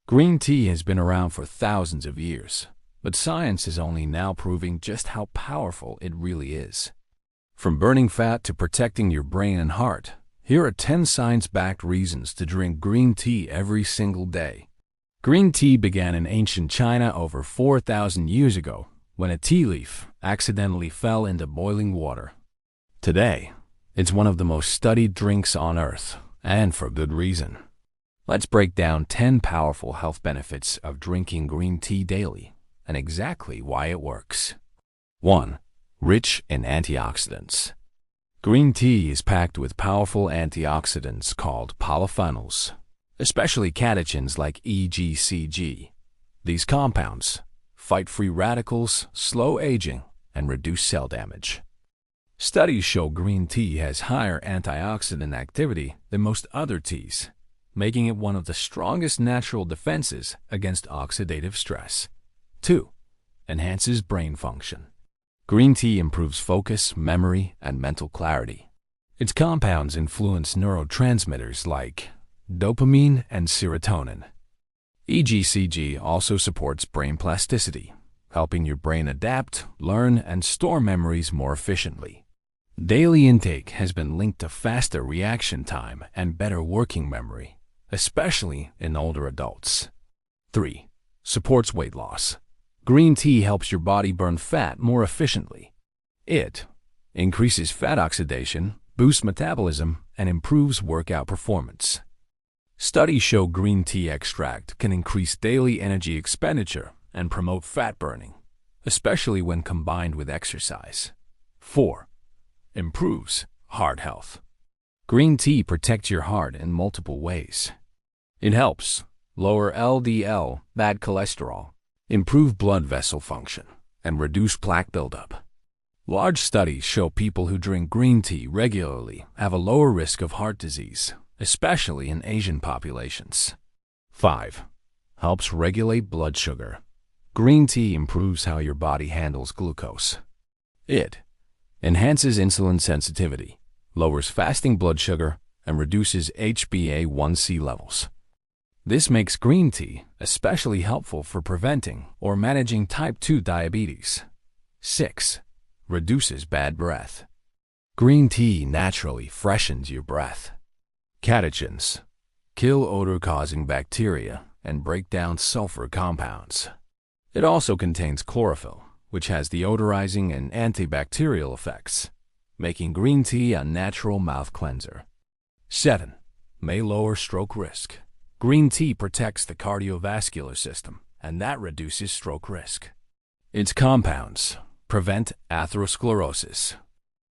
Green tea has been around for thousands of years, but science is only now proving just how powerful it really is. From burning fat to protecting your brain and heart, here are 10 science-backed reasons to drink green tea every single day. Green tea began in ancient China over 4,000 years ago when a tea leaf accidentally fell into boiling water. Today, it's one of the most studied drinks on earth, and for good reason. Let's break down 10 powerful health benefits of drinking green tea daily and exactly why it works. 1. Rich in antioxidants. Green tea is packed with powerful antioxidants called polyphenols, especially catechins like EGCG. These compounds fight free radicals, slow aging, and reduce cell damage. Studies show green tea has higher antioxidant activity than most other teas, making it one of the strongest natural defenses against oxidative stress. 2. Enhances brain function. Green tea improves focus, memory, and mental clarity. Its compounds influence neurotransmitters like dopamine and serotonin. EGCG also supports brain plasticity, helping your brain adapt, learn, and store memories more efficiently. Daily intake has been linked to faster reaction time and better working memory, especially in older adults. 3. Supports weight loss. Green tea helps your body burn fat more efficiently. It increases fat oxidation, boosts metabolism, and improves workout performance. Studies show green tea extract can increase daily energy expenditure and promote fat burning, especially when combined with exercise. 4. Improves heart health. Green tea protects your heart in multiple ways. It helps lower LDL, bad cholesterol, improve blood vessel function, and reduce plaque buildup. Large studies show people who drink green tea regularly have a lower risk of heart disease, especially in Asian populations. 5. Helps regulate blood sugar. Green tea improves how your body handles glucose. It enhances insulin sensitivity, lowers fasting blood sugar, and reduces HbA1c levels. This makes green tea especially helpful for preventing or managing type 2 diabetes. 6. Reduces bad breath. Green tea naturally freshens your breath. Catechins kill odor-causing bacteria and break down sulfur compounds. It also contains chlorophyll, which has deodorizing and antibacterial effects, making green tea a natural mouth cleanser. 7. May lower stroke risk. Green tea protects the cardiovascular system, and that reduces stroke risk. Its compounds prevent atherosclerosis,